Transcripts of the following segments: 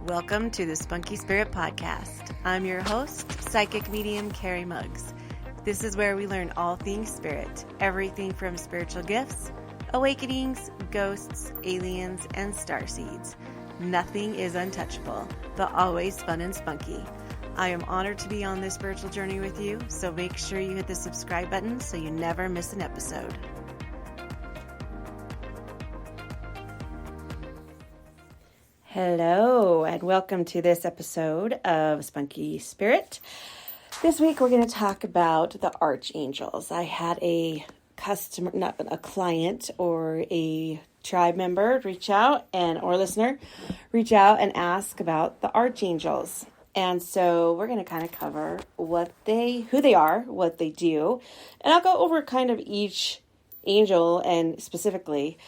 Welcome to the Spunky Spirit Podcast. I'm your host, Psychic Medium Carrie Muggs. This is where we learn all things spirit, everything from spiritual gifts, awakenings, ghosts, aliens, and starseeds. Nothing is untouchable, but always fun and spunky. I am honored to be on this spiritual journey with you, so make sure you hit the subscribe button so you never miss an episode. Hello, and welcome to this episode of Spunky Spirit. This week we're going to talk about the Archangels. I had a client or a tribe member reach out or listener reach out and ask about the Archangels. And so we're going to kind of cover who they are, what they do, and I'll go over kind of each angel and specifically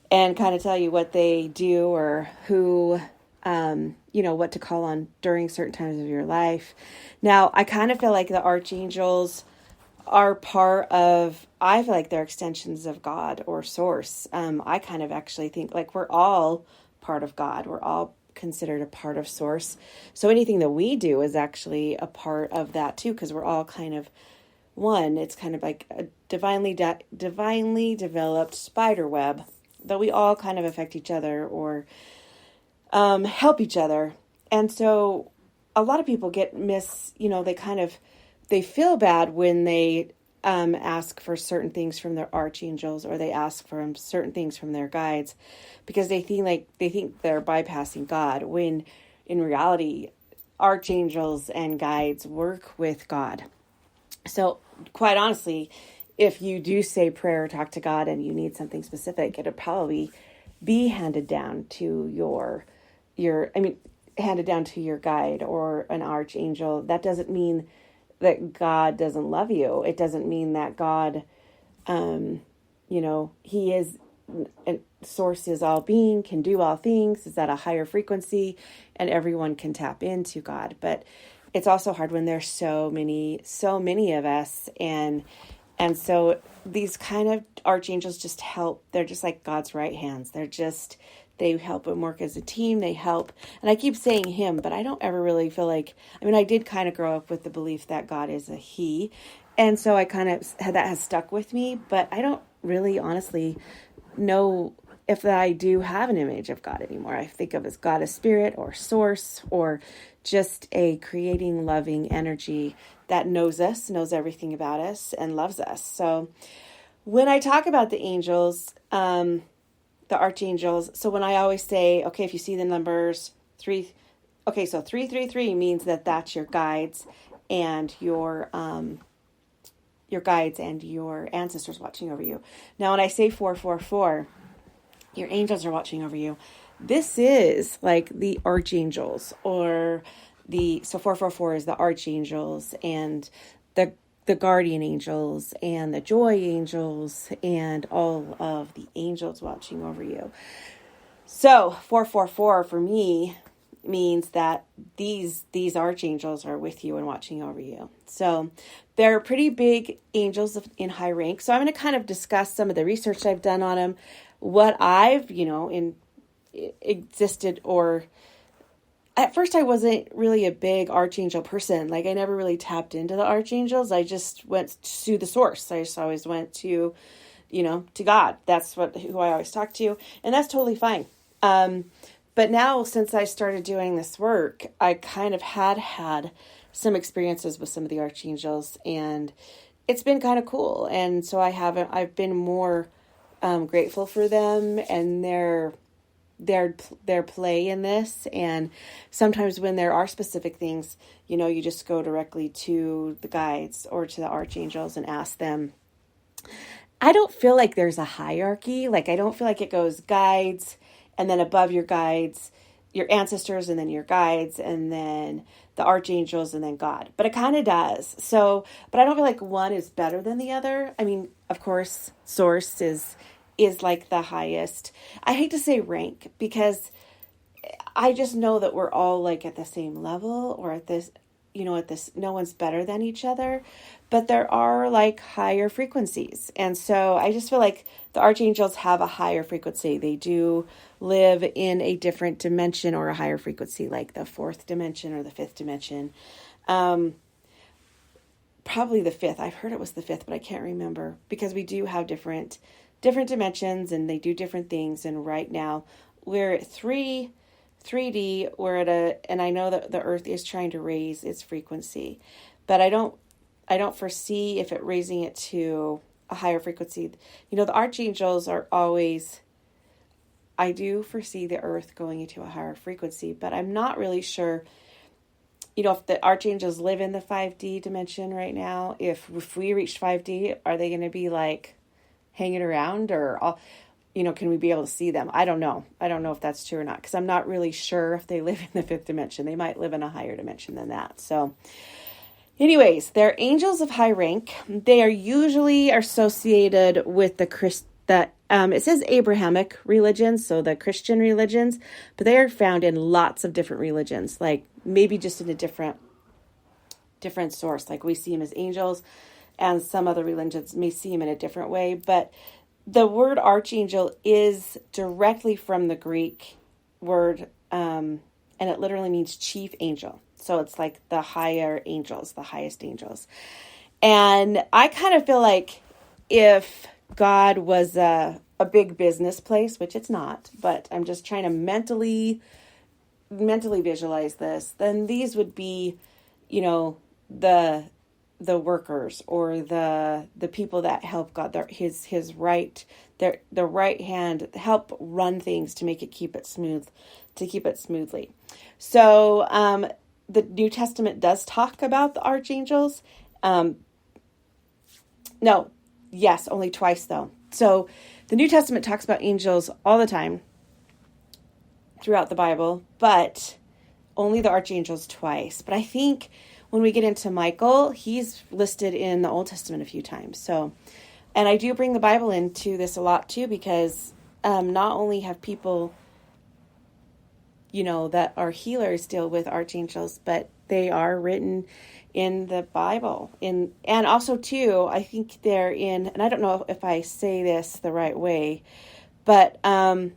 and kind of tell you what they do or who, what to call on during certain times of your life. Now, I kind of feel like the Archangels are I feel like they're extensions of God or Source. I kind of actually think like we're all part of God. We're all considered a part of Source. So anything that we do is actually a part of that too, because we're all kind of one. It's kind of like a divinely developed spider web that we all kind of affect each other or help each other. And so a lot of people they feel bad when they ask for certain things from their archangels or they ask for certain things from their guides because they think they're bypassing God, when in reality, archangels and guides work with God. So quite honestly, if you do say prayer or talk to God and you need something specific, it'll probably be handed down to your guide or an archangel. That doesn't mean that God doesn't love you. It doesn't mean that God, he is, Source is all being, can do all things, is at a higher frequency, and everyone can tap into God. But it's also hard when there's so many of us, and so these kind of archangels just help. They're just like God's right hands. They help him work as a team. They help. And I keep saying him, but I don't ever really feel like, I did kind of grow up with the belief that God is a he. And so I kind of, that has stuck with me, but I don't really honestly know if I do have an image of God anymore. I think of as God as spirit or source or just a creating, loving energy that knows us, knows everything about us, and loves us. So when I talk about the angels, the archangels, so when I always say, okay, if you see the numbers 3, okay, so 333 means that's your guides and your ancestors watching over you. Now, when I say 444, your angels are watching over you. This is like the archangels so 444 is the archangels and the guardian angels and the joy angels and all of the angels watching over you. So 444 for me means that these archangels are with you and watching over you. So they're pretty big angels in high rank. So I'm going to kind of discuss some of the research I've done on them, what I've, existed or at first I wasn't really a big archangel person. Like I never really tapped into the archangels. I just went to the source. I just always went to God. That's who I always talked to. And that's totally fine. But now since I started doing this work, I kind of had some experiences with some of the archangels and it's been kind of cool. And so I've been more grateful for them and their play in this. And sometimes when there are specific things, you just go directly to the guides or to the archangels and ask them. I don't feel like there's a hierarchy. Like I don't feel like it goes guides and then above your guides, your ancestors and then your guides and then the archangels and then God. But it kind of does. So, but I don't feel like one is better than the other. Of course, Source is like the highest. I hate to say rank because I just know that we're all like at the same level or at this, at this, no one's better than each other, but there are like higher frequencies. And so I just feel like the archangels have a higher frequency. They do live in a different dimension or a higher frequency, like the fourth dimension or the fifth dimension. Probably the fifth. I've heard it was the fifth, but I can't remember, because we do have different dimensions and they do different things. And right now we're at 3D, and I know that the earth is trying to raise its frequency, but I don't foresee if it raising it to a higher frequency. The archangels are always, I do foresee the earth going into a higher frequency, but I'm not really sure, if the archangels live in the 5D dimension right now. If we reached 5D, are they going to be like hanging around, or can we be able to see them? I don't know. I don't know if that's true or not, because I'm not really sure if they live in the fifth dimension. They might live in a higher dimension than that. So anyways, they're angels of high rank. They are usually associated with it says Abrahamic religions, so the Christian religions, but they are found in lots of different religions, like maybe just in a different source. Like we see them as angels, and some other religions may see them in a different way. But the word archangel is directly from the Greek word, and it literally means chief angel. So it's like the higher angels, the highest angels. And I kind of feel like if God was a big business place, which it's not, but I'm just trying to mentally visualize this, then these would be, the workers, or the people that help God, his right, the right hand, help run things to keep it smoothly. So the New Testament does talk about the archangels. Only twice though. So the New Testament talks about angels all the time throughout the Bible, but only the archangels twice. But I think when we get into Michael, he's listed in the Old Testament a few times. So, and I do bring the Bible into this a lot too, because not only have people, that are healers deal with archangels, but they are written in the Bible. And also too, I think they're in, and I don't know if I say this the right way, but I'll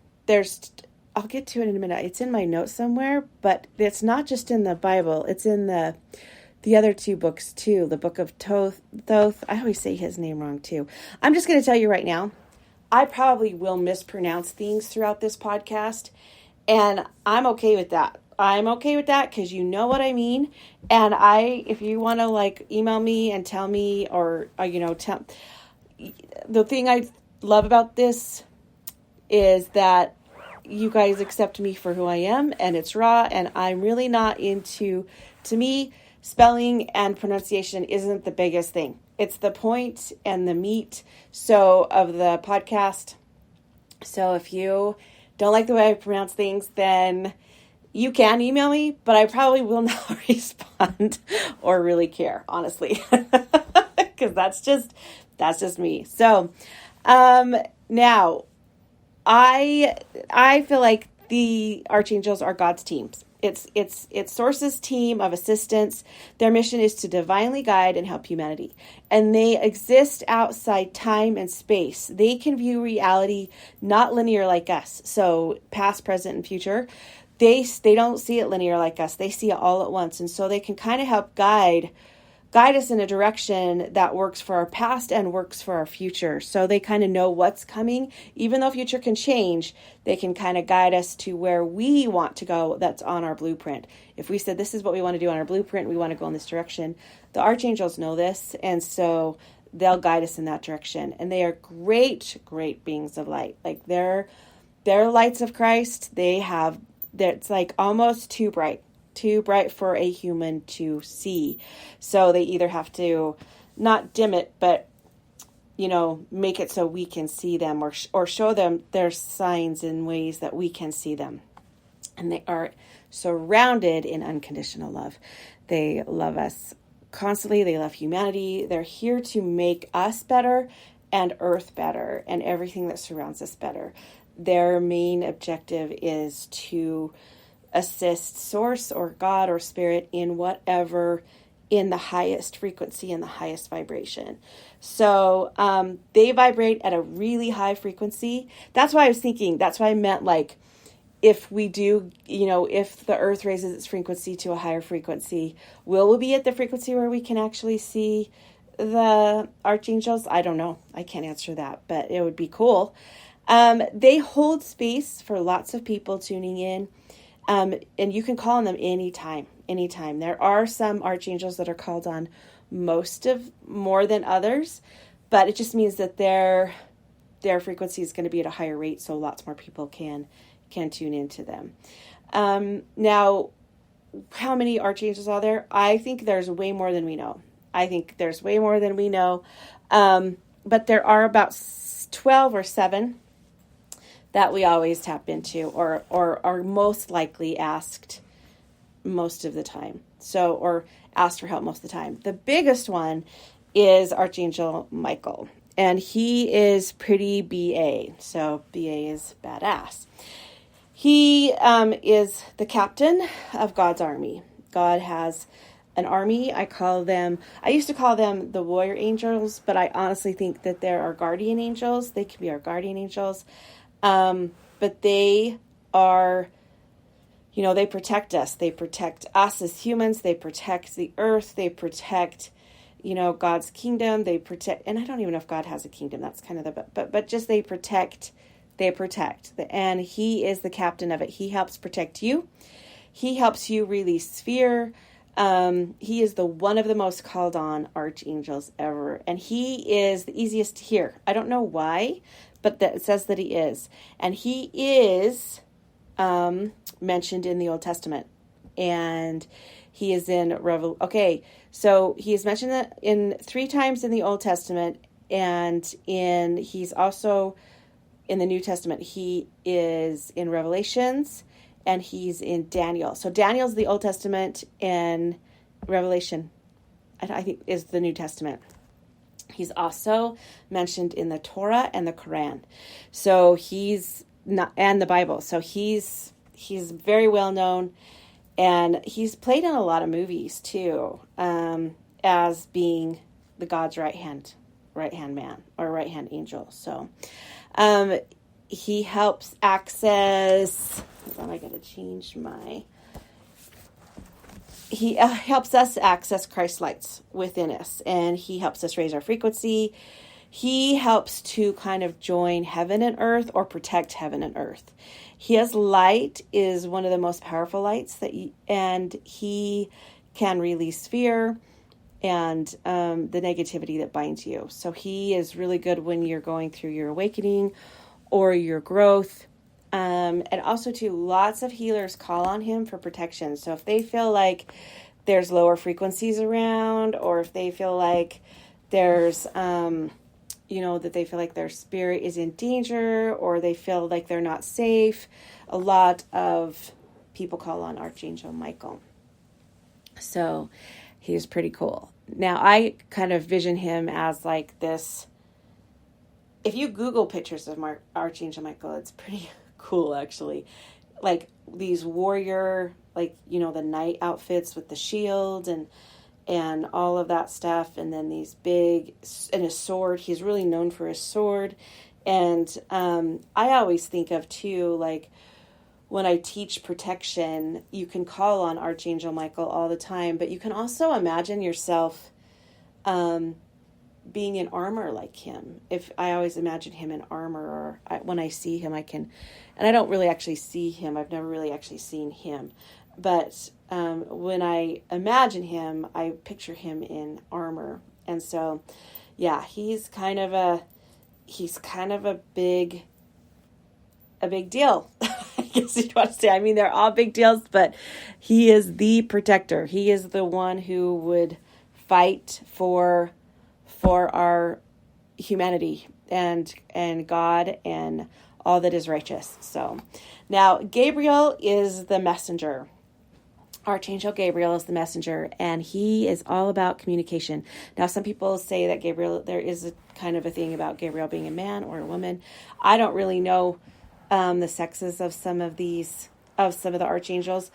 get to it in a minute. It's in my notes somewhere, but it's not just in the Bible. It's in the other two books too. The book of Thoth. I always say his name wrong too. I'm just going to tell you right now, I probably will mispronounce things throughout this podcast, and I'm okay with that. I'm okay with that, because you know what I mean. And if you want to email me and tell me, or the thing I love about this is that you guys accept me for who I am, and it's raw, and I'm really not to me, spelling and pronunciation isn't the biggest thing. It's the point and the meat of the podcast. So if you don't like the way I pronounce things, then you can email me, but I probably will not respond or really care, honestly, because that's just me. So now I feel like the archangels are God's teams. It's Source's team of assistants. Their mission is to divinely guide and help humanity. And they exist outside time and space. They can view reality not linear like us. So past, present, and future. They don't see it linear like us. They see it all at once. And so they can kind of help guide us in a direction that works for our past and works for our future. So they kind of know what's coming. Even though future can change, they can kind of guide us to where we want to go that's on our blueprint. If we said this is what we want to do on our blueprint, we want to go in this direction, the archangels know this, and so they'll guide us in that direction. And they are great, great beings of light. Like they're lights of Christ. It's like almost too bright for a human to see. So they either have to not dim it, but, make it so we can see them, or show them their signs in ways that we can see them. And they are surrounded in unconditional love. They love us constantly. They love humanity. They're here to make us better and Earth better and everything that surrounds us better. Their main objective is to assist source or God or spirit in whatever, in the highest frequency and the highest vibration. So they vibrate at a really high frequency. That's why I was thinking, that's why I meant like, if we do, if the earth raises its frequency to a higher frequency, will we be at the frequency where we can actually see the archangels? I don't know. I can't answer that, but it would be cool. They hold space for lots of people tuning in. And you can call on them anytime. There are some archangels that are called on more than others, but it just means that their frequency is going to be at a higher rate, so lots more people can tune into them. Now, how many archangels are there? I think there's way more than we know. But there are about 12 or 7 that we always tap into or are most likely asked most of the time. So, or asked for help most of the time. The biggest one is Archangel Michael, and he is pretty BA. So BA is badass. He is the captain of God's army. God has an army. I used to call them the warrior angels, but I honestly think that they're our guardian angels. They can be our guardian angels. But they are, they protect us. They protect us as humans. They protect the earth. They protect, God's kingdom. They protect, and I don't even know if God has a kingdom. That's kind of but just they protect, and he is the captain of it. He helps protect you. He helps you release fear. He is one of the most called on archangels ever. And he is the easiest to hear. I don't know why, but it says that he is. And he is mentioned in the Old Testament. And he is in so he is mentioned in 3 times in the Old Testament. And he's also in the New Testament. He is in Revelations. And he's in Daniel. So Daniel's the Old Testament, and Revelation, I think, is the New Testament. He's also mentioned in the Torah and the Quran. So he's not, and the Bible. So he's very well known, and he's played in a lot of movies too, as being the God's right hand man or right hand angel. So he helps access. I got to change He helps us access Christ's lights within us, and he helps us raise our frequency. He helps to kind of join heaven and earth or protect heaven and earth. His light is one of the most powerful lights and he can release fear and the negativity that binds you. So he is really good when you're going through your awakening or your growth. And also too, lots of healers call on him for protection. So if they feel like there's lower frequencies around, or if they feel like there's, that they feel like their spirit is in danger, or they feel like they're not safe, a lot of people call on Archangel Michael. So he's pretty cool. Now I kind of vision him as like this. If you Google pictures of Archangel Michael, it's pretty cool, actually. Like these warrior, the knight outfits with the shield and all of that stuff. And then these big, and a sword. He's really known for his sword. And I always think of too, like when I teach protection, you can call on Archangel Michael all the time, but you can also imagine yourself being in armor like him. If I always imagine him in armor, or when I see him, and I don't really actually see him. I've never really actually seen him, but when I imagine him, I picture him in armor. And so, yeah, he's kind of a big deal. I guess you'd want to say. I mean, they're all big deals, but he is the protector. He is the one who would fight for our humanity and God and all that is righteous. So now Gabriel is the messenger. Archangel Gabriel is the messenger, and he is all about communication. Now, some people say that Gabriel, there is a kind of a thing about Gabriel being a man or a woman. I don't really know the sexes of some of these of some of the archangels,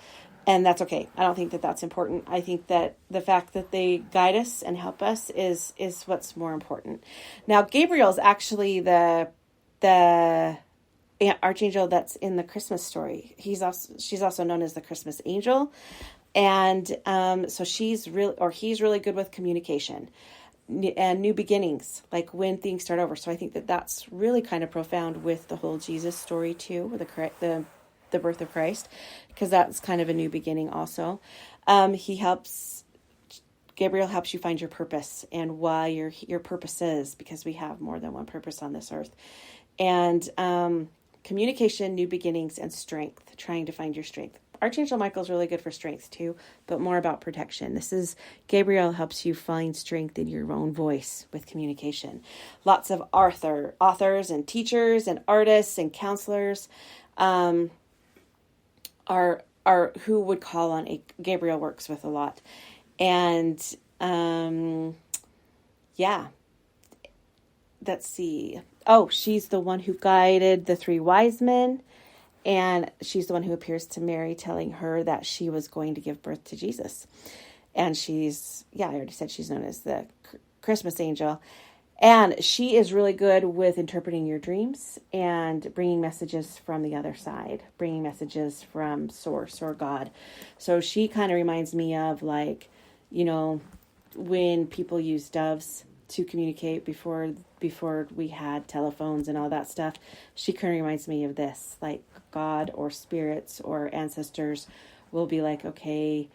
and that's okay. I don't think that that's important. I think that the fact that they guide us and help us is what's more important. Now, Gabriel is actually the archangel that's in the Christmas story. She's also known as the Christmas angel, and so he's really good with communication and new beginnings, like when things start over. So I think that that's really kind of profound with the whole Jesus story too, with the birth of Christ, because that's kind of a new beginning also. Gabriel helps you find your purpose and why your purpose is, because we have more than one purpose on this earth. And communication, new beginnings, and strength, trying to find your strength. Archangel Michael is really good for strength too, but more about protection. Gabriel helps you find strength in your own voice with communication. Lots of authors and teachers and artists and counselors are who would call on Gabriel works with a lot. And let's see. Oh, she's the one who guided the 3 wise men. And she's the one who appears to Mary, telling her that she was going to give birth to Jesus. And I already said she's known as the Christmas angel. And she is really good with interpreting your dreams and bringing messages from the other side, bringing messages from Source or God. So she kind of reminds me of, like, when people use doves to communicate before we had telephones and all that stuff. She kind of reminds me of this, like God or spirits or ancestors will be like, okay,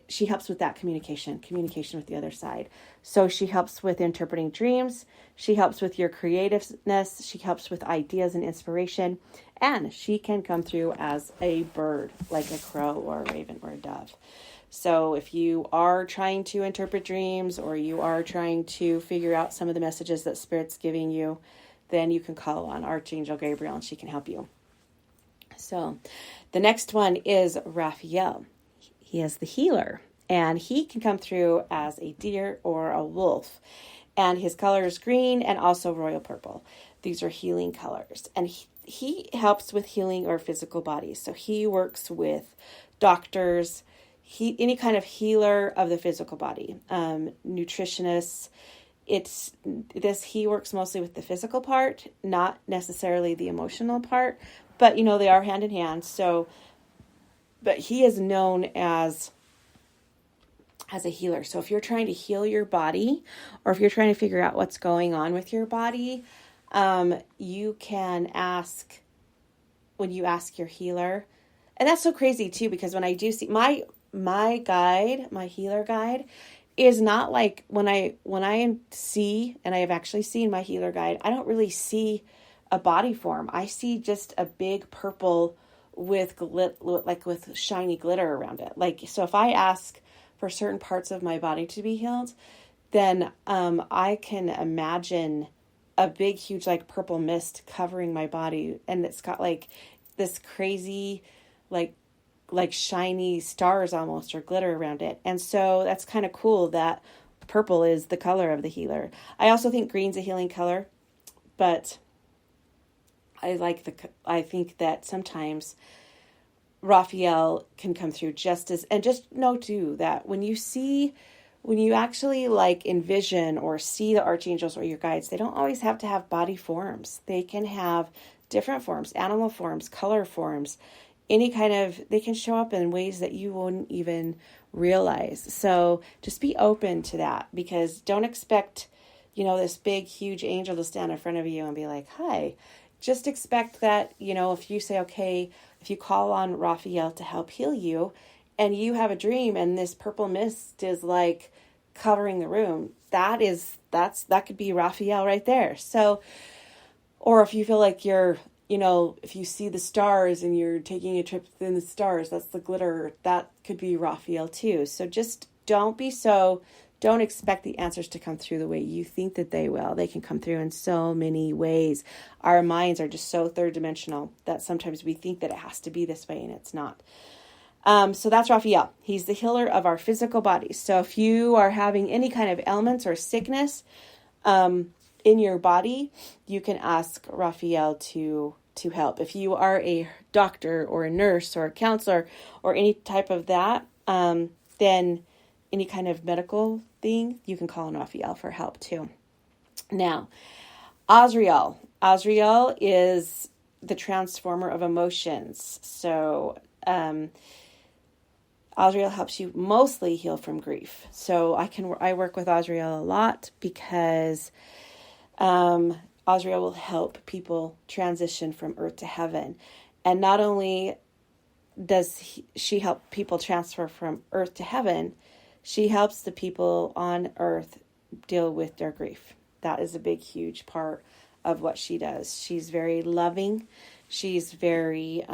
she helps with that communication with the other side. So she helps with interpreting dreams. She helps with your creativeness. She helps with ideas and inspiration. And she can come through as a bird, like a crow or a raven or a dove. So if you are trying to interpret dreams, or you are trying to figure out some of the messages that Spirit's giving you, then you can call on Archangel Gabriel and she can help you. So the next one is Raphael. He is the healer, and he can come through as a deer or a wolf. And his color is green and also royal purple. These are healing colors. And he helps with healing our physical bodies. So he works with doctors, any kind of healer of the physical body, nutritionists. He works mostly with the physical part, not necessarily the emotional part, but they are hand in hand. So, but he is known as a healer. So if you're trying to heal your body, or if you're trying to figure out what's going on with your body, you can ask, when you ask your healer. And that's so crazy too, because when I do see my healer guide is not like when I see, and I have actually seen my healer guide, I don't really see a body form. I see just a big purple with with shiny glitter around it. Like, so if I ask for certain parts of my body to be healed, then I can imagine a big, huge, like purple mist covering my body, and it's got like this crazy, like shiny stars almost, or glitter around it. And so that's kind of cool that purple is the color of the healer. I also think green's a healing color, but I think that sometimes Raphael can come through just know too that when you actually like envision or see the archangels or your guides, they don't always have to have body forms. They can have different forms, animal forms, color forms, they can show up in ways that you wouldn't even realize. So just be open to that, because don't expect, this big, huge angel to stand in front of you and be like, hi. Just expect that, if you say, okay, if you call on Raphael to help heal you, and you have a dream and this purple mist is like covering the room, that could be Raphael right there. So, or if you feel like you're, if you see the stars and you're taking a trip within the stars, that's the glitter, that could be Raphael too. So just don't expect the answers to come through the way you think that they will. They can come through in so many ways. Our minds are just so third dimensional that sometimes we think that it has to be this way, and it's not. So that's Raphael. He's the healer of our physical bodies. So if you are having any kind of ailments or sickness in your body, you can ask Raphael to to help. If you are a doctor or a nurse or a counselor or any type of that, then any kind of medical thing, you can call on Raphael for help too. Now, Azrael. Azrael is the transformer of emotions. So, Azrael helps you mostly heal from grief. So I work with Azrael a lot because Azrael will help people transition from earth to heaven. And not only does she help people transfer from earth to heaven, she helps the people on earth deal with their grief. That is a big, huge part of what she does. She's very loving. She's very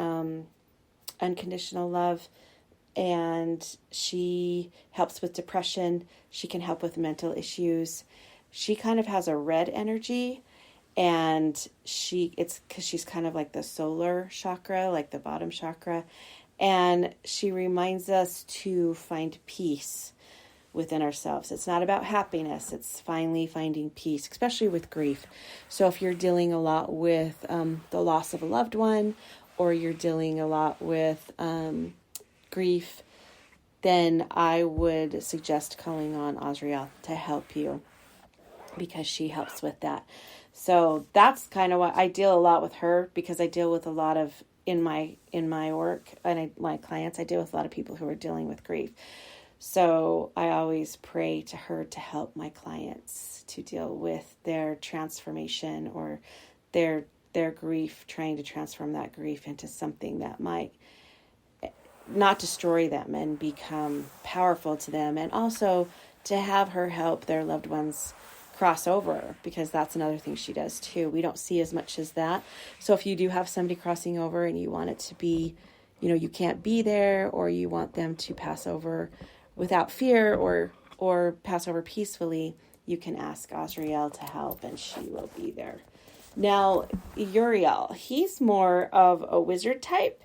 unconditional love. And she helps with depression. She can help with mental issues. She kind of has a red energy, and it's because she's kind of like the solar chakra, like the bottom chakra. And she reminds us to find peace within ourselves. It's not about happiness. It's finally finding peace, especially with grief. So if you're dealing a lot with the loss of a loved one, or you're dealing a lot with grief, then I would suggest calling on Azrael to help you, because she helps with that. So that's kind of what I deal a lot with her, because I deal with a lot of in my work and my clients, I deal with a lot of people who are dealing with grief. So I always pray to her to help my clients to deal with their transformation or their grief, trying to transform that grief into something that might not destroy them and become powerful to them, and also to have her help their loved ones cross over, because that's another thing she does too. We don't see as much as that. So if you do have somebody crossing over and you want it to be, you can't be there, or you want them to pass over without fear or pass over peacefully, you can ask Azrael to help, and she will be there. Now, Uriel, he's more of a wizard type.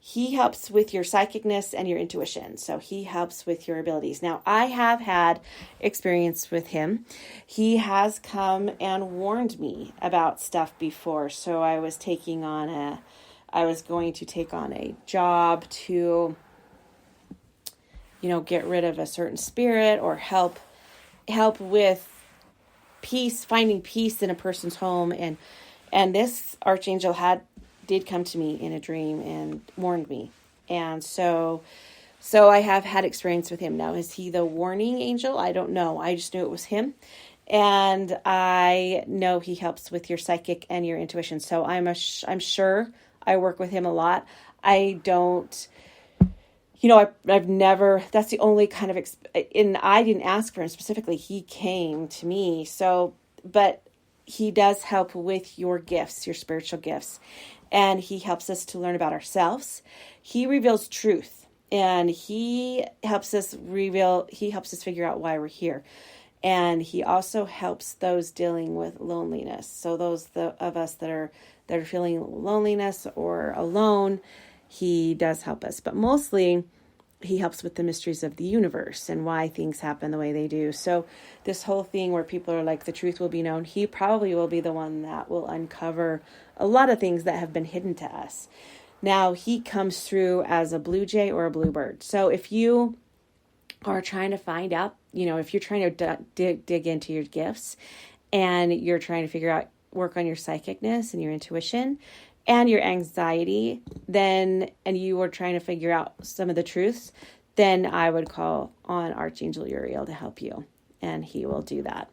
He helps with your psychicness and your intuition. So he helps with your abilities. Now, I have had experience with him. He has come and warned me about stuff before. So I was going to take on a job to, get rid of a certain spirit, or help with peace, finding peace in a person's home. And this archangel did come to me in a dream and warned me. And so I have had experience with him. Now, is he the warning angel? I don't know. I just knew it was him. And I know he helps with your psychic and your intuition. So I'm sure I work with him a lot. I don't, I've never, that's the only kind of, and I didn't ask for him specifically. He came to me. So, but he does help with your gifts, your spiritual gifts. And he helps us to learn about ourselves. He reveals truth, and he helps us figure out why we're here. And he also helps those dealing with loneliness. So those of us that are feeling loneliness or alone, he does help us. But mostly, he helps with the mysteries of the universe and why things happen the way they do. So this whole thing where people are like, the truth will be known, he probably will be the one that will uncover a lot of things that have been hidden to us. Now, he comes through as a blue jay or a bluebird. So if you are trying to find out, if you're trying to dig into your gifts, and you're trying to work on your psychicness and your intuition and your anxiety, and you were trying to figure out some of the truths, then I would call on Archangel Uriel to help you, and he will do that.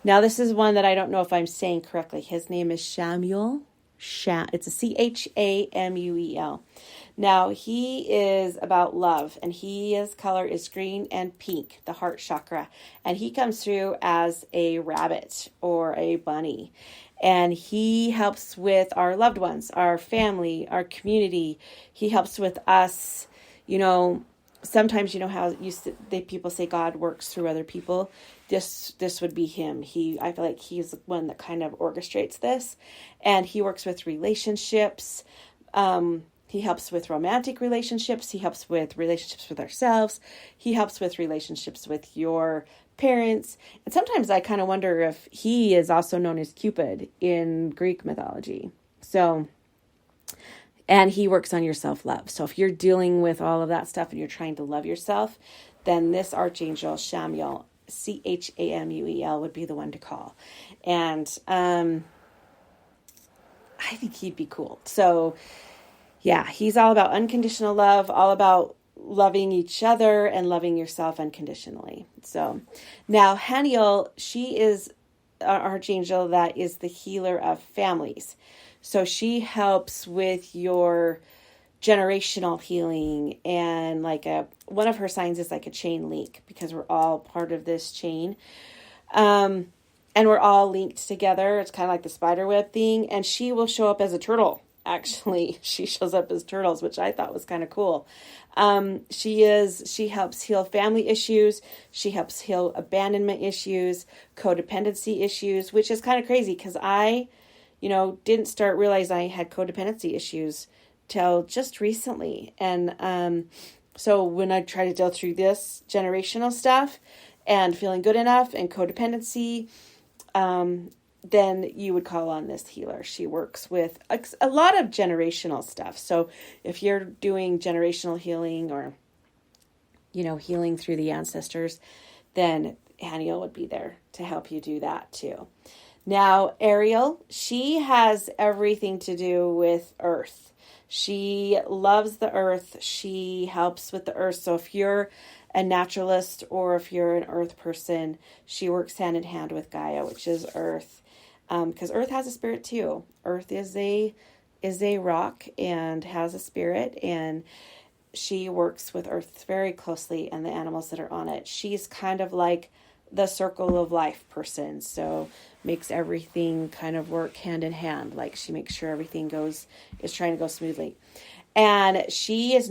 Now, this is one that I don't know if I'm saying correctly. His name is Shamuel. It's a Chamuel. Now, he is about love, and his color is green and pink, the heart chakra, and he comes through as a rabbit or a bunny. And he helps with our loved ones, our family, our community. He helps with us. Sometimes how people say God works through other people. This would be him. I feel like he's the one that kind of orchestrates this, and he works with relationships. He helps with romantic relationships. He helps with relationships with ourselves. He helps with relationships with your parents. And sometimes I kind of wonder if he is also known as Cupid in Greek mythology. So And he works on your self-love. So if you're dealing with all of that stuff and you're trying to love yourself, then this Archangel Chamuel, Chamuel, would be the one to call. And I think he'd be cool. So yeah, he's all about unconditional love, all about loving each other and loving yourself unconditionally. So now Haniel, she is an archangel that is the healer of families. So she helps with your generational healing, and one of her signs is like a chain link, because we're all part of this chain. And we're all linked together. It's kind of like the spider web thing. And she will show up as a turtle. Actually, she shows up as turtles, which I thought was kind of cool. She helps heal family issues. She helps heal abandonment issues, codependency issues, which is kind of crazy because I, didn't start realizing I had codependency issues till just recently. And so when I try to deal through this generational stuff and feeling good enough and codependency, then you would call on this healer. She works with a lot of generational stuff. So if you're doing generational healing or, healing through the ancestors, then Haniel would be there to help you do that too. Now, Ariel, she has everything to do with earth. She loves the earth. She helps with the earth. So if you're a naturalist or if you're an earth person, she works hand in hand with Gaia, which is earth. Because earth has a spirit too. Earth is a rock and has a spirit, and she works with earth very closely and the animals that are on it. She's kind of like the circle of life person, so makes everything kind of work hand in hand. Like she makes sure everything is trying to go smoothly. And she's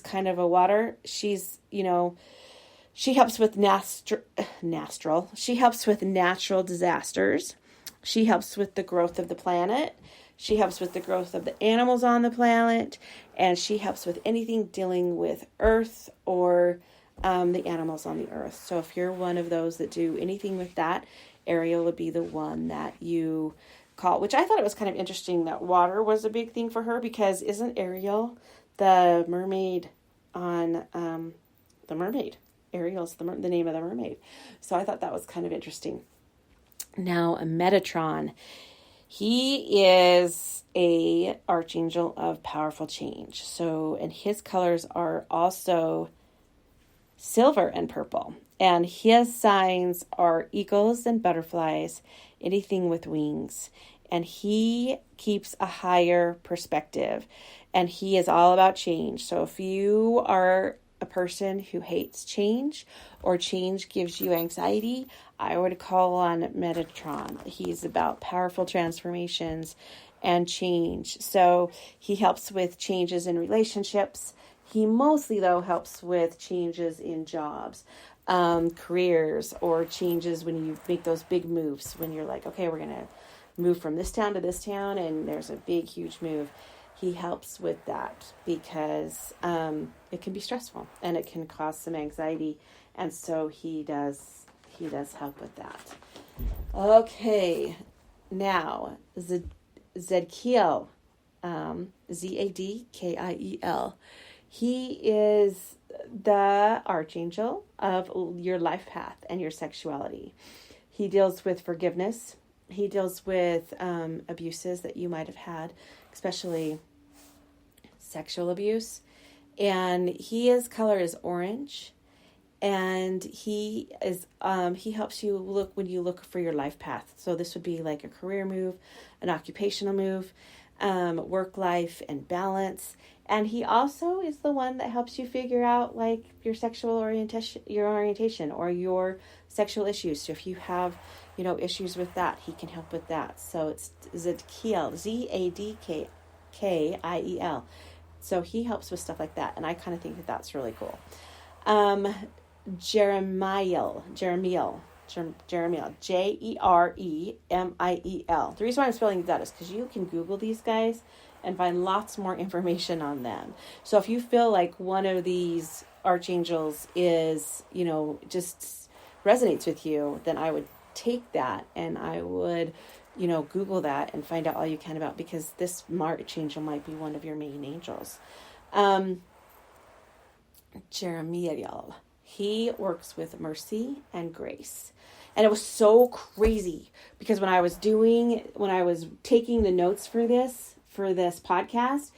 kind of a water. She's, she helps with she helps with natural disasters. She helps with the growth of the planet. She helps with the growth of the animals on the planet. And she helps with anything dealing with earth or the animals on the earth. So if you're one of those that do anything with that, Ariel would be the one that you call, which I thought it was kind of interesting that water was a big thing for her, because isn't Ariel the mermaid on the mermaid? Ariel's the name of the mermaid. So I thought that was kind of interesting. Now, Metatron, he is a archangel of powerful change. So, and his colors are also silver and purple. And his signs are eagles and butterflies, anything with wings. And he keeps a higher perspective. And he is all about change. So if you are a person who hates change or change gives you anxiety, I would call on Metatron. He's about powerful transformations and change. So he helps with changes in relationships. He mostly, though, helps with changes in jobs, careers, or changes when you make those big moves, when you're like, okay, we're going to move from this town to this town, and there's a big, huge move. He helps with that because it can be stressful and it can cause some anxiety. And so he does help with that. Okay, now Zadkiel, Zadkiel. He is the archangel of your life path and your sexuality. He deals with forgiveness. He deals with abuses that you might have had, especially sexual abuse. And his color is orange. And he helps you look for your life path. So this would be like a career move, an occupational move, work life and balance. And he also is the one that helps you figure out like your sexual orientation or your sexual issues. So if you have, issues with that, he can help with that. So it's Zadkiel, Zadkiel. So he helps with stuff like that. And I kind of think that that's really cool. Jeremiah, Jeremiel, Jeremiel, Jeremiel. The reason why I'm spelling that is because you can Google these guys and find lots more information on them. So if you feel like one of these archangels is, just resonates with you, then I would take that and I would Google that and find out all you can about, because this Archangel might be one of your main angels. Jeremiah, he works with mercy and grace. And it was so crazy because when I was taking the notes for this podcast,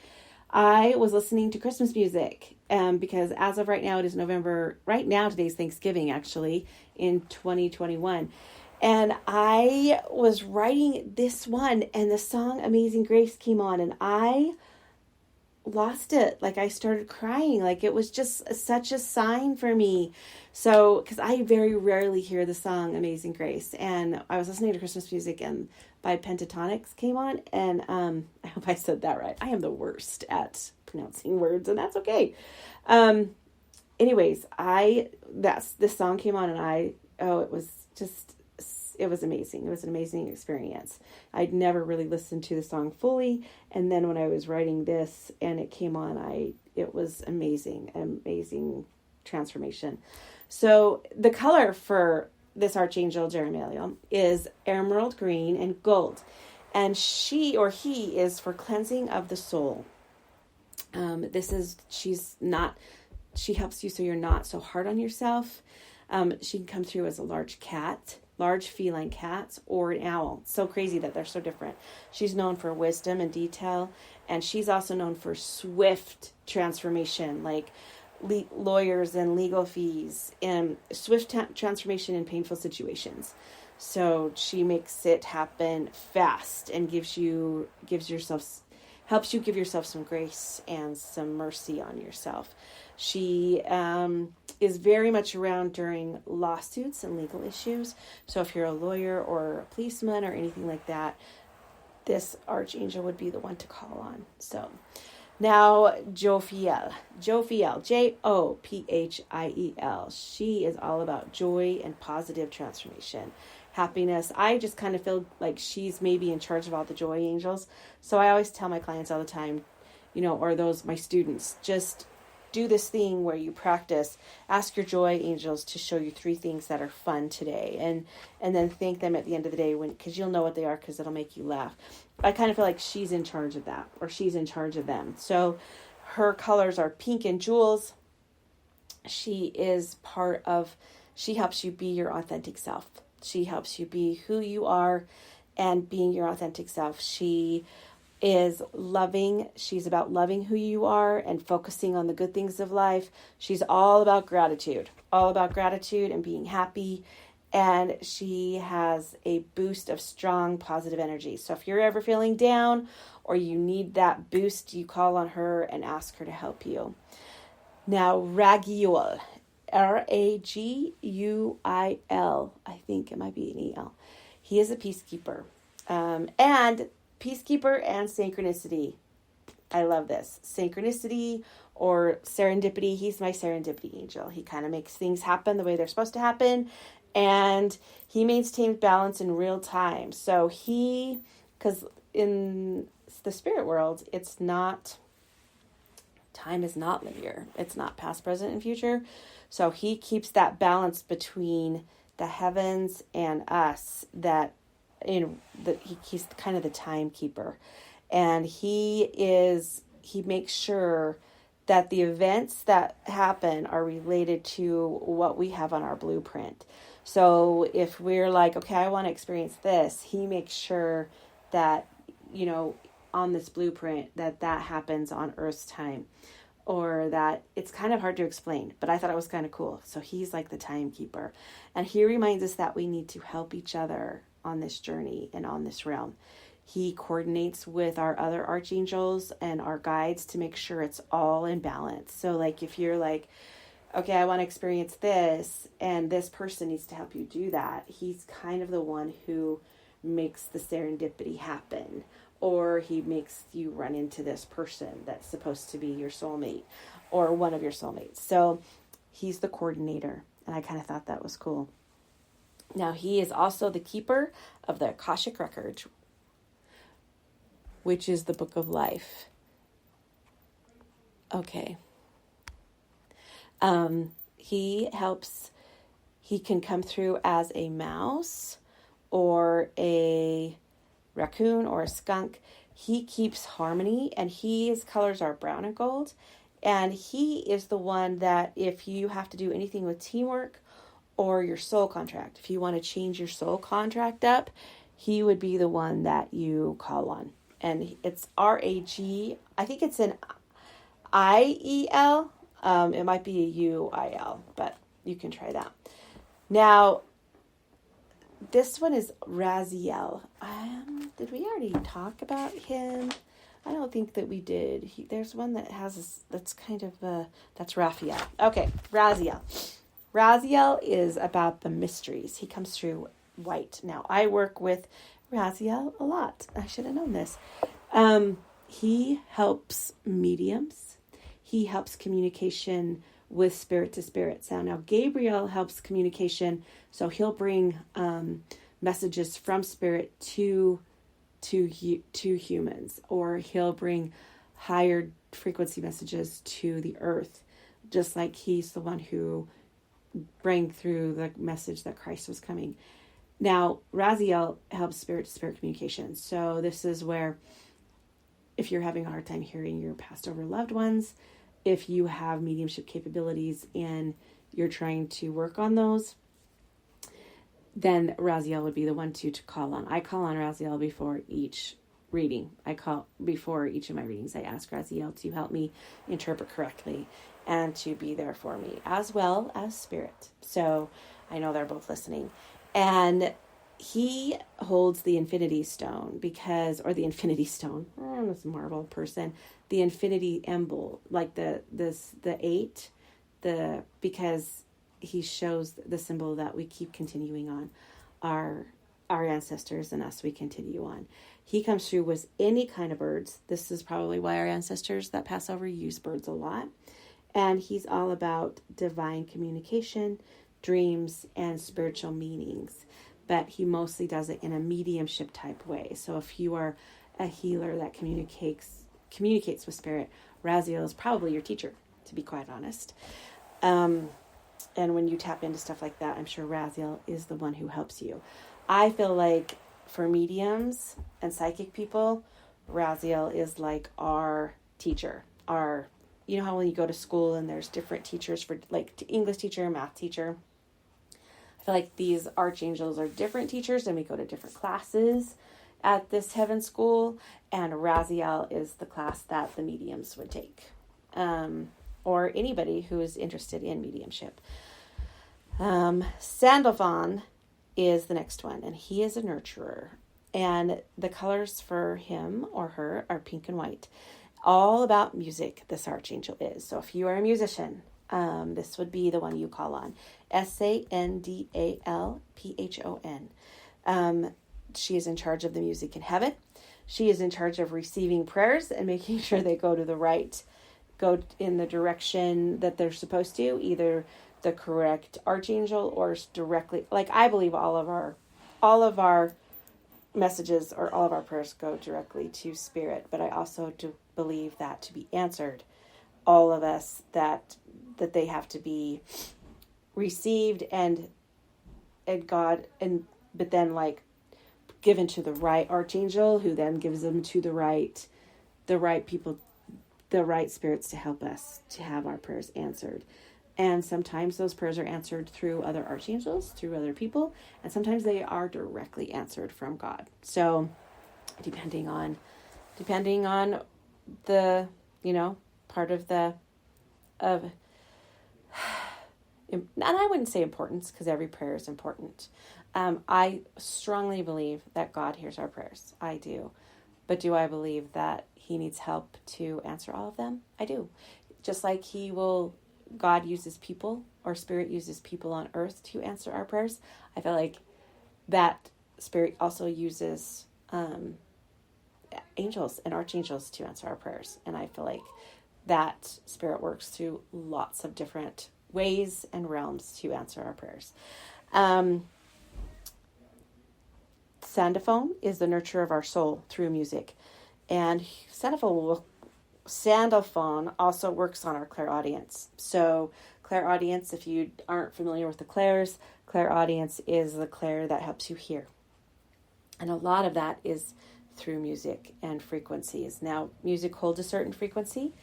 I was listening to Christmas music. Because as of right now, it is November. Right now, today's Thanksgiving, actually, in 2021. And I was writing this one, and the song Amazing Grace came on, and I lost it. Like, I started crying. Like, it was just such a sign for me. So, because I very rarely hear the song Amazing Grace, and I was listening to Christmas music, and by Pentatonics came on, and I hope I said that right. I am the worst at pronouncing words, and that's okay. Anyways, this song came on, and it was amazing. It was an amazing experience. I'd never really listened to the song fully. And then when I was writing this and it came on, it was amazing transformation. So the color for this Archangel Jeremiah is emerald green and gold. And she or he is for cleansing of the soul. She helps you so you're not so hard on yourself. She can come through as a large feline cat, or an owl. So crazy that they're so different. She's known for wisdom and detail, and she's also known for swift transformation, like lawyers and legal fees, and swift transformation in painful situations. So she makes it happen fast and helps you give yourself some grace and some mercy on yourself. She is very much around during lawsuits and legal issues. So if you're a lawyer or a policeman or anything like that, this Archangel would be the one to call on. So now Jophiel, Jophiel. She is all about joy and positive transformation, happiness. I just kind of feel like she's maybe in charge of all the joy angels. So I always tell my clients all the time, or my students, just do this thing where you practice, ask your joy angels to show you 3 things that are fun today, and then thank them at the end of the day, because you'll know what they are, because it'll make you laugh. I kind of feel like she's in charge of that, or she's in charge of them. So her colors are pink and jewels. She helps you be your authentic self. She helps you be who you are and being your authentic self. She is loving. She's about loving who you are and focusing on the good things of life. She's all about gratitude and being happy. And she has a boost of strong, positive energy. So if you're ever feeling down or you need that boost, you call on her and ask her to help you. Now, Raguel, Raguil, I think it might be an E-L. He is a peacekeeper. And peacekeeper and synchronicity. I love this. Synchronicity or serendipity. He's my serendipity angel. He kind of makes things happen the way they're supposed to happen. And he maintains balance in real time. So because in the spirit world, time is not linear. It's not past, present, and future. So he keeps that balance between the heavens and us, he's kind of the timekeeper, and he makes sure that the events that happen are related to what we have on our blueprint. So if we're like, okay, I want to experience this, he makes sure that, on this blueprint that happens on Earth's time, or that it's kind of hard to explain, but I thought it was kind of cool. So he's like the timekeeper, and he reminds us that we need to help each other on this journey and on this realm. He coordinates with our other archangels and our guides to make sure it's all in balance. So like if you're like, okay, I want to experience this, and this person needs to help you do that, he's kind of the one who makes the serendipity happen, or he makes you run into this person that's supposed to be your soulmate or one of your soulmates. So he's the coordinator, and I kind of thought that was cool. Now, he is also the keeper of the Akashic Record, which is the book of life. Okay. He can come through as a mouse or a raccoon or a skunk. He keeps harmony, and his colors are brown and gold. And he is the one that if you have to do anything with teamwork or your soul contract, if you want to change your soul contract up, he would be the one that you call on. And it's R-A-G. I think it's an I-E-L. It might be a U-I-L, but you can try that. Now, this one is Raziel. Did we already talk about him? I don't think that we did. There's one that has that's kind of that's Raphael. Okay, Raziel. Raziel is about the mysteries. He comes through white. Now, I work with Raziel a lot. I should have known this. He helps mediums. He helps communication with spirit to spirit. So now Gabriel helps communication. So he'll bring messages from spirit to humans, or he'll bring higher frequency messages to the earth, just like he's the one who bring through the message that Christ was coming. Now, Raziel helps spirit to spirit communication. So this is where if you're having a hard time hearing your passed over loved ones, if you have mediumship capabilities and you're trying to work on those, then Raziel would be the one to call on. I call on Raziel before each reading. Before each of my readings, I ask Raziel to help me interpret correctly and to be there for me, as well as spirit. So I know they're both listening. And he holds the infinity stone or the infinity stone. I'm this Marvel person. The infinity emblem, like the 8, because he shows the symbol that we keep continuing on. Our ancestors and us, we continue on. He comes through with any kind of birds. This is probably why our ancestors that pass over use birds a lot. And he's all about divine communication, dreams, and spiritual meanings. But he mostly does it in a mediumship type way. So if you are a healer that communicates with spirit, Raziel is probably your teacher, to be quite honest. And when you tap into stuff like that, I'm sure Raziel is the one who helps you. I feel like for mediums and psychic people, Raziel is like our teacher. You know how when you go to school and there's different teachers for like English teacher, math teacher. I feel like these archangels are different teachers and we go to different classes at this heaven school. And Raziel is the class that the mediums would take. Or anybody who is interested in mediumship. Sandalphon is the next one, and he is a nurturer. And the colors for him or her are pink and white. All about music, this archangel is. So if you are a musician, this would be the one you call on. Sandalphon. She is in charge of the music in heaven. She is in charge of receiving prayers and making sure they go in the direction that they're supposed to, either the correct archangel or directly. Like I believe all of our messages or all of our prayers go directly to spirit, but I also do believe that to be answered, all of us that they have to be received and God but then like given to the right archangel, who then gives them to the right people, the right spirits to help us to have our prayers answered. And sometimes those prayers are answered through other archangels, through other people, and sometimes they are directly answered from God. So depending on the, part of and I wouldn't say importance, because every prayer is important. I strongly believe that God hears our prayers. I do. But do I believe that he needs help to answer all of them? I do. Just like God uses people, or spirit uses people on earth to answer our prayers. I feel like that spirit also uses angels and archangels to answer our prayers. And I feel like that spirit works through lots of different ways and realms to answer our prayers. Sandalphon is the nurturer of our soul through music. And Sandalphon also works on our clairaudience. So clairaudience, if you aren't familiar with the clairs, clairaudience is the clair that helps you hear. And a lot of that is through music and frequencies. Now, music holds a certain frequency.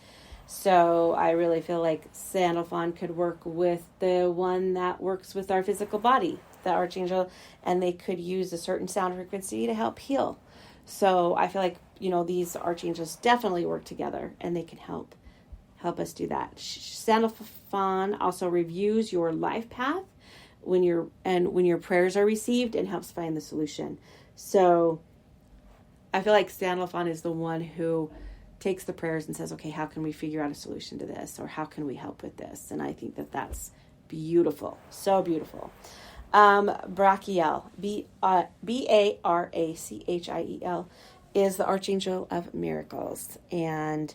So I really feel like Sandalphon could work with the one that works with our physical body, the Archangel, and they could use a certain sound frequency to help heal. So I feel like, these Archangels definitely work together and they can help us do that. Sandalphon also reviews your life path when your prayers are received and helps find the solution. So I feel like Sandalphon is the one who takes the prayers and says, okay, how can we figure out a solution to this? Or how can we help with this? And I think that that's beautiful. So beautiful. Brachiel, Barachiel, is the Archangel of Miracles. And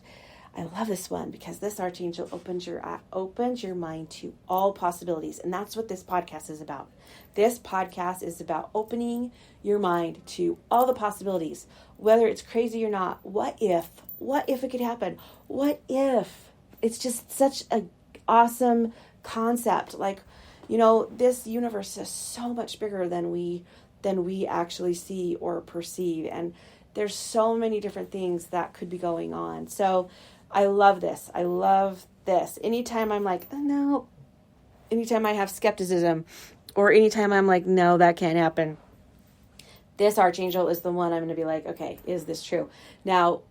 I love this one because this Archangel opens your mind to all possibilities. And that's what this podcast is about. This podcast is about opening your mind to all the possibilities, whether it's crazy or not. What if it could happen? What if? It's just such an awesome concept. Like, this universe is so much bigger than we actually see or perceive. And there's so many different things that could be going on. So I love this. Anytime I'm like, oh, no, anytime I have skepticism, or anytime I'm like, no, that can't happen, this Archangel is the one I'm going to be like, okay, is this true? Now,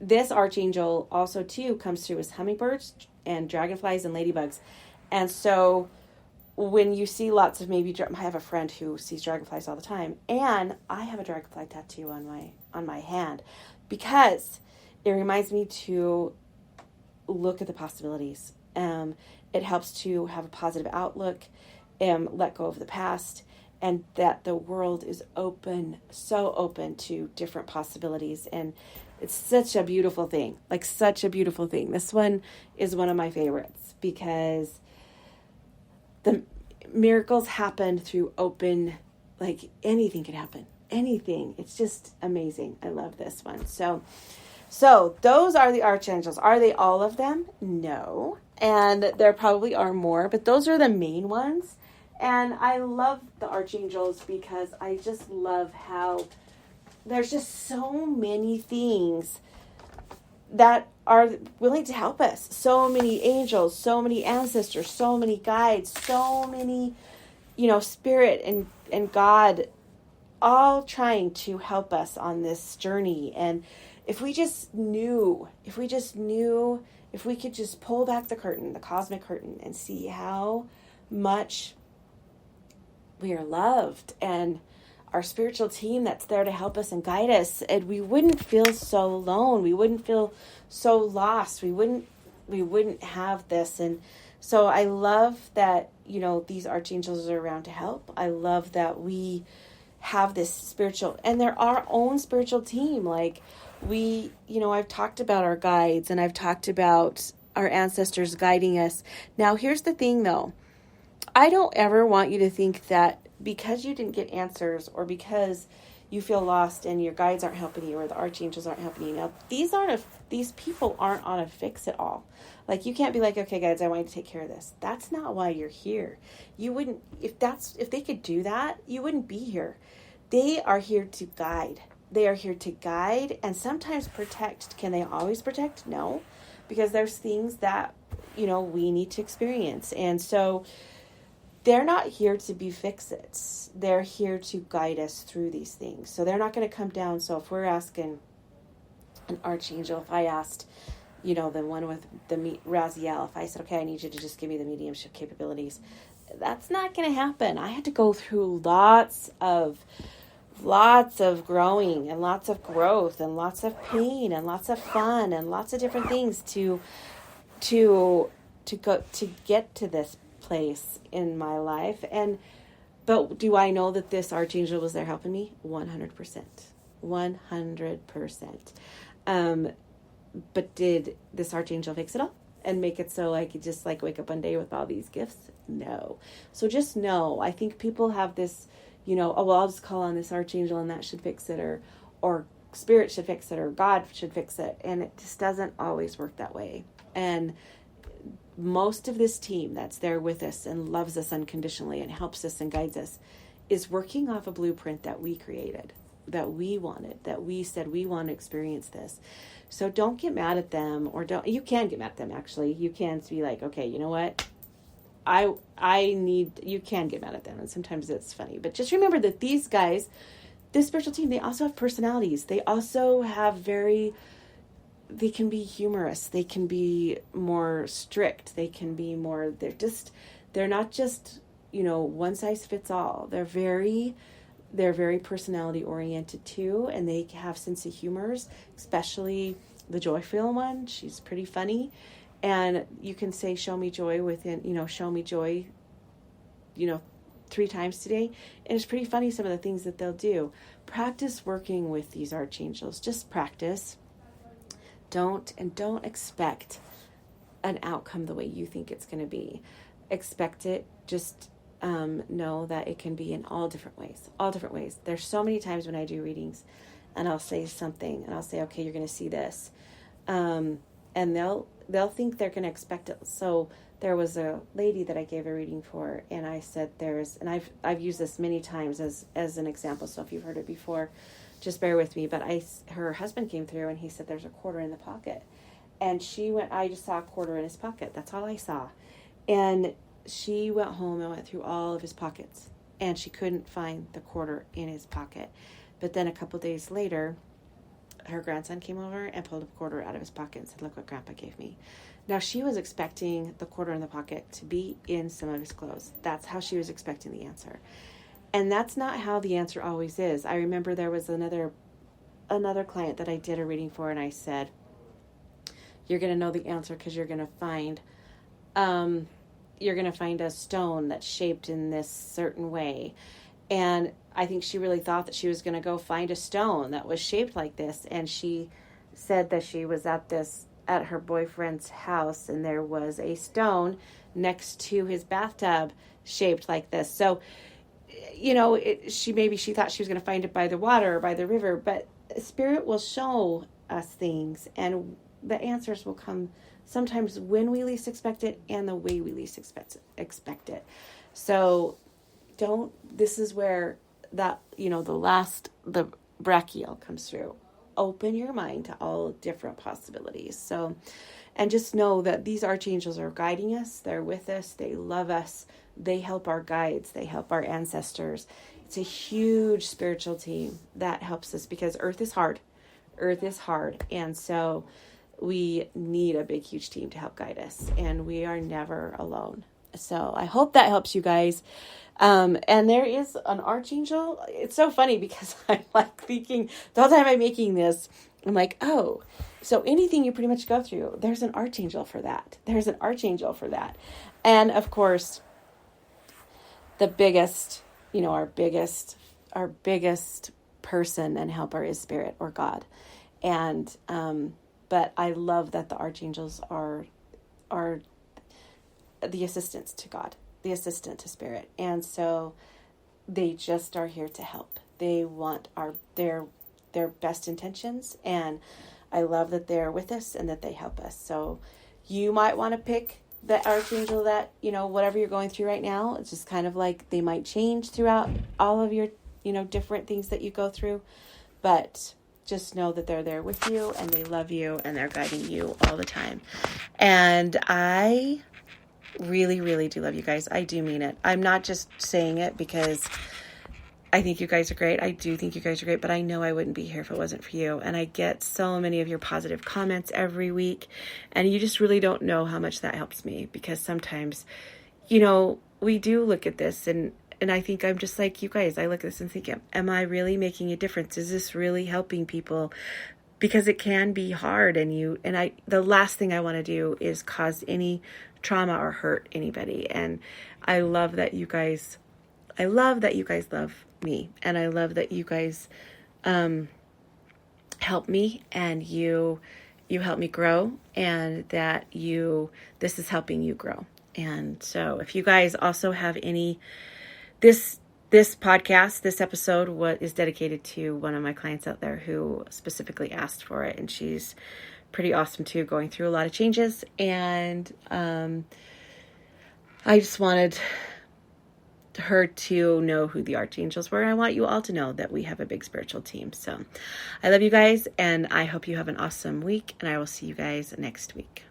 this Archangel also, too, comes through as hummingbirds and dragonflies and ladybugs. And so when you see lots of I have a friend who sees dragonflies all the time, and I have a dragonfly tattoo on my hand because it reminds me to look at the possibilities. It helps to have a positive outlook, let go of the past, and that the world is so open to different possibilities. And it's such a beautiful thing, such a beautiful thing. This one is one of my favorites because the miracles happen through open, anything can happen. Anything. It's just amazing. I love this one. So those are the Archangels. Are they all of them? No. And there probably are more, but those are the main ones. And I love the Archangels because I just love how there's just so many things that are willing to help us. So many angels, so many ancestors, so many guides, so many, spirit and God, all trying to help us on this journey. And if we could just pull back the curtain, the cosmic curtain, and see how much we are loved and our spiritual team that's there to help us and guide us, and we wouldn't feel so alone. We wouldn't feel so lost. We wouldn't have this. And so I love that, these Archangels are around to help. I love that we have this spiritual, and they're our own spiritual team. I've talked about our guides and I've talked about our ancestors guiding us. Now, here's the thing though. I don't ever want you to think that because you didn't get answers or because you feel lost and your guides aren't helping you or the Archangels aren't helping you. Now, these people aren't on a fix at all. You can't be like, okay, guys, I want you to take care of this. That's not why you're here. You wouldn't, if they could do that, you wouldn't be here. They are here to guide. They are here to guide and sometimes protect. Can they always protect? No, because there's things that, we need to experience. And so they're not here to be fix-its. They're here to guide us through these things. So they're not going to come down. So if we're asking an Archangel, if I asked, the one with the Raziel, if I said, okay, I need you to just give me the mediumship capabilities, that's not going to happen. I had to go through lots of growing and lots of growth and lots of pain and lots of fun and lots of different things to get to this place in my life. But do I know that this Archangel was there helping me? 100%. 100%. But did this Archangel fix it all and make it so I could just wake up one day with all these gifts? No. So just know, I think people have this, I'll just call on this Archangel and that should fix it, or Spirit should fix it, or God should fix it. And it just doesn't always work that way. And most of this team that's there with us and loves us unconditionally and helps us and guides us is working off a blueprint that we created, that we wanted, that we said we want to experience this. So don't get mad at them, or you can get mad at them, actually. You can be like, okay, you know what? You can get mad at them, and sometimes it's funny. But just remember that these guys, this spiritual team, they also have personalities. They also have they can be humorous. They can be more strict. They can be more, they're not just, one size fits all. They're very personality oriented too, and they have sense of humors, especially the joy-filled one. She's pretty funny, and you can say, show me joy show me joy, 3 times today, and it's pretty funny some of the things that they'll do. Practice working with these archangels. Just practice. Don't expect an outcome the way you think it's going to be. Expect it. Just know that it can be in all different ways. There's so many times when I do readings and I'll say something and I'll say, okay, you're going to see this. And they'll think they're going to expect it. So there was a lady that I gave a reading for, and I said and I've used this many times as an example. So if you've heard it before, just bear with me. But her husband came through and he said, there's a quarter in the pocket. And I just saw a quarter in his pocket. That's all I saw. And she went home and went through all of his pockets, and she couldn't find the quarter in his pocket. But then a couple days later, her grandson came over and pulled a quarter out of his pocket and said, look what Grandpa gave me. Now, she was expecting the quarter in the pocket to be in some of his clothes. That's how she was expecting the answer. And that's not how the answer always is. I remember there was another client that I did a reading for, and I said, you're going to know the answer because you're going to find a stone that's shaped in this certain way. And I think she really thought that she was going to go find a stone that was shaped like this. And she said that she was at her boyfriend's house, and there was a stone next to his bathtub shaped like this. So, she thought she was going to find it by the water or by the river, but Spirit will show us things, and the answers will come sometimes when we least expect it and the way we least expect it. So this is where that, the brachial comes through. Open your mind to all different possibilities. So, and just know that these archangels are guiding us. They're with us. They love us. They help our guides. They help our ancestors. It's a huge spiritual team that helps us, because Earth is hard. And so we need a big, huge team to help guide us, and we are never alone. So I hope that helps you guys. And there is an archangel. It's so funny because I'm like thinking the whole time I'm making this, I'm like, oh, so anything you pretty much go through, there's an archangel for that. And of course, the biggest, our biggest person and helper is Spirit or God. And, but I love that the archangels are the assistants to God, the assistant to Spirit. And so they just are here to help. They want their best intentions. And I love that they're with us and that they help us. So you might want to pick the archangel that, whatever you're going through right now. It's just kind of like they might change throughout all of your, different things that you go through. But just know that they're there with you and they love you and they're guiding you all the time. And I really, really do love you guys. I do mean it. I'm not just saying it because I think you guys are great. I do think you guys are great, but I know I wouldn't be here if it wasn't for you. And I get so many of your positive comments every week, and you just really don't know how much that helps me, because sometimes, we do look at this and I think I'm just like you guys. I look at this and think, am I really making a difference? Is this really helping people? Because it can be hard, and the last thing I want to do is cause any trauma or hurt anybody. And I love that you guys love me, and I love that you guys help me, and you help me grow, and that this is helping you grow. And so if you guys also have this podcast, this episode, what is dedicated to one of my clients out there who specifically asked for it, and she's pretty awesome too, going through a lot of changes. And I just wanted her to know who the archangels were. I want you all to know that we have a big spiritual team. So I love you guys, and I hope you have an awesome week, and I will see you guys next week.